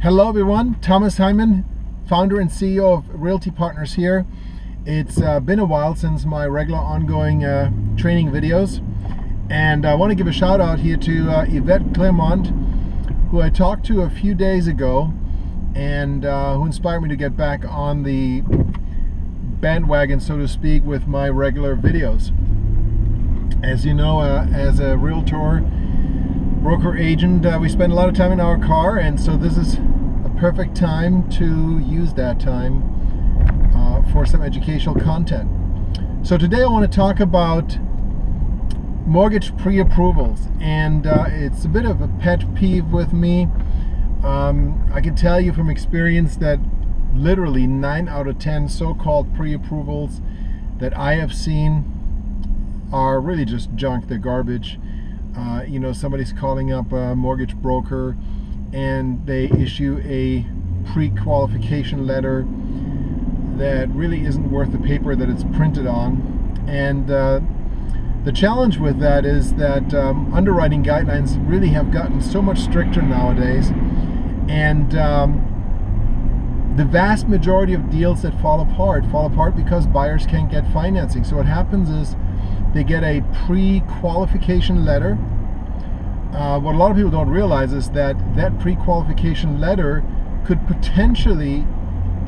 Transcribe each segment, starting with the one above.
Hello everyone, Thomas Hyman, founder and CEO of Realty Partners here. It's been a while since my regular ongoing training videos, and I want to give a shout out here to Yvette Clermont, who I talked to a few days ago and who inspired me to get back on the bandwagon, so to speak, with my regular videos. As you know, as a realtor, broker agent, we spend a lot of time in our car, and so this is a perfect time to use that time for some educational content. So today I want to talk about mortgage pre-approvals, and it's a bit of a pet peeve with me. I can tell you from experience that literally 9 out of 10 so-called pre-approvals that I have seen are really just junk. They're garbage. You know, somebody's calling up a mortgage broker and they issue a pre-qualification letter that really isn't worth the paper that it's printed on. And the challenge with that is that underwriting guidelines really have gotten so much stricter nowadays, and the vast majority of deals that fall apart because buyers can't get financing. So what happens is they get a pre-qualification letter. What a lot of people don't realize is that that pre-qualification letter could potentially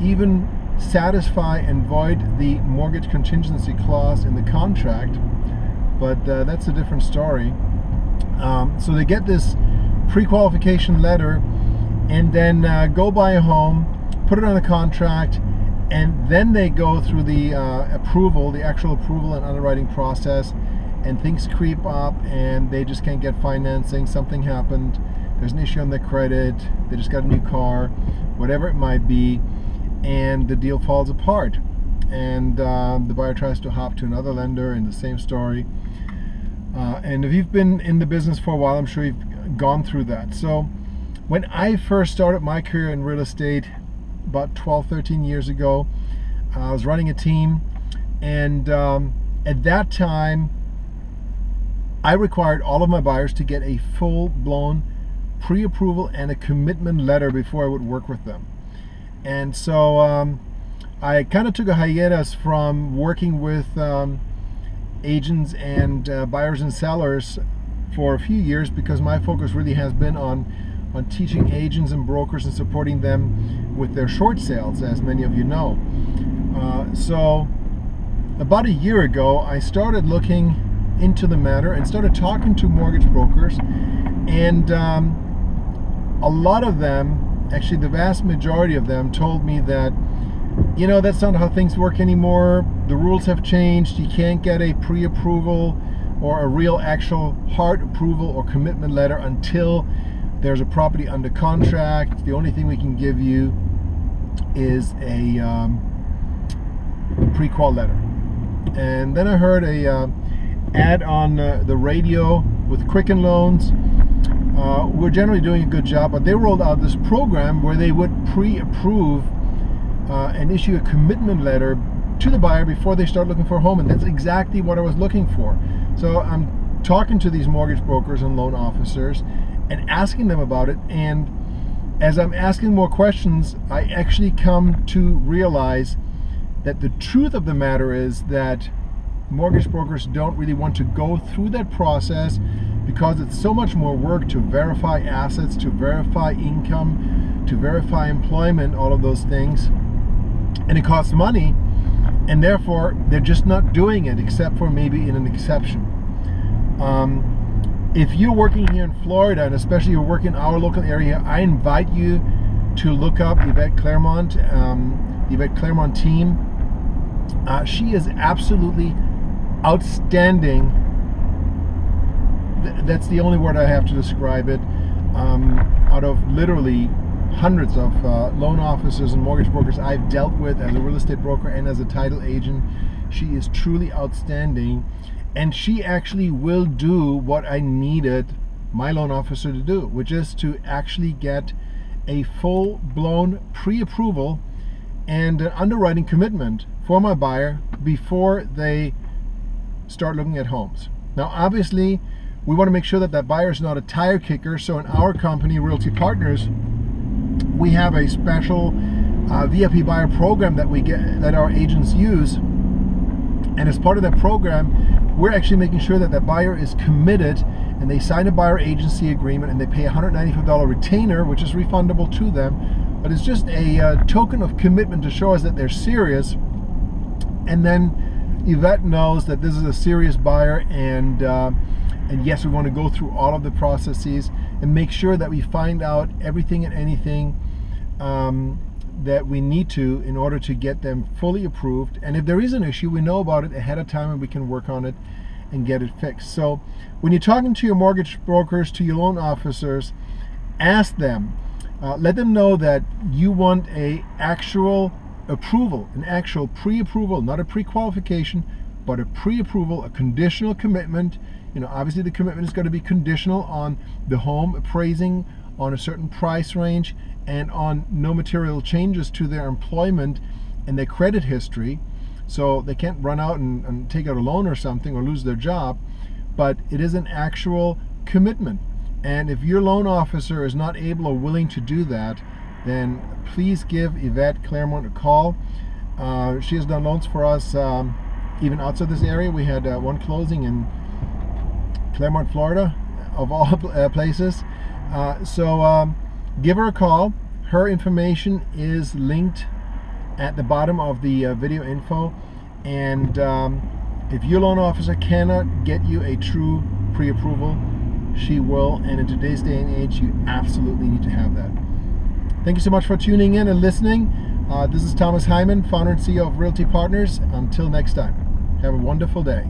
even satisfy and void the mortgage contingency clause in the contract, but that's a different story. So they get this pre-qualification letter and then go buy a home, put it on a contract, and then they go through the approval, the actual approval and underwriting process, and things creep up and they just can't get financing. Something happened, there's an issue on their credit, they just got a new car, whatever it might be, and the deal falls apart, and the buyer tries to hop to another lender in the same story. And if you've been in the business for a while, I'm sure you've gone through that. So when I first started my career in real estate about 12-13 years ago, I was running a team, and at that time I required all of my buyers to get a full-blown pre-approval and a commitment letter before I would work with them. And so I kind of took a hiatus from working with agents and buyers and sellers for a few years, because my focus really has been on teaching agents and brokers and supporting them with their short sales, as many of you know. So about a year ago, I started looking into the matter and started talking to mortgage brokers, and a lot of them, actually the vast majority of them, told me that, you know, that's not how things work anymore. The rules have changed. You can't get a pre-approval or a real actual hard approval or commitment letter until there's a property under contract. The only thing we can give you is a pre-qual letter. And then I heard a ad on the radio with Quicken Loans. We're generally doing a good job, but they rolled out this program where they would pre-approve and issue a commitment letter to the buyer before they start looking for a home, and that's exactly what I was looking for. So I'm talking to these mortgage brokers and loan officers and asking them about it, and as I'm asking more questions, I actually come to realize that the truth of the matter is that mortgage brokers don't really want to go through that process, because it's so much more work to verify assets, to verify income, to verify employment, all of those things, and it costs money, and therefore they're just not doing it, except for maybe in an exception. If you're working here in Florida, and especially you're working in our local area, I invite you to look up Yvette Clermont, the Yvette Clermont team. She is absolutely outstanding. That's the only word I have to describe it. Out of literally hundreds of loan officers and mortgage brokers I've dealt with as a real estate broker and as a title agent, she is truly outstanding, and she actually will do what I needed my loan officer to do, which is to actually get a full-blown pre-approval and an underwriting commitment for my buyer before they start looking at homes. Now obviously we want to make sure that that buyer is not a tire kicker, so in our company, Realty Partners, we have a special VIP buyer program that our agents use. And as part of that program, we're actually making sure that that buyer is committed, and they sign a buyer agency agreement, and they pay a $195 retainer, which is refundable to them. But it's just a token of commitment to show us that they're serious. And then Yvette knows that this is a serious buyer, and yes, we want to go through all of the processes and make sure that we find out everything and anything that we need to in order to get them fully approved. And if there is an issue, we know about it ahead of time and we can work on it and get it fixed. So when you're talking to your mortgage brokers, to your loan officers, ask them, let them know that you want a actual approval, an actual pre-approval, not a pre-qualification, but a pre-approval, a conditional commitment. You know, obviously the commitment is going to be conditional on the home appraising on a certain price range and on no material changes to their employment and their credit history. So they can't run out and take out a loan or something or lose their job, but it is an actual commitment. And if your loan officer is not able or willing to do that, then please give Yvette Claremont a call. She has done loans for us even outside this area. We had one closing in Claremont, Florida, of all places. So give her a call. Her information is linked at the bottom of the video info. And if your loan officer cannot get you a true pre-approval, she will. And in today's day and age, you absolutely need to have that. Thank you so much for tuning in and listening. This is Thomas Hyman, founder and CEO of Realty Partners. Until next time, have a wonderful day.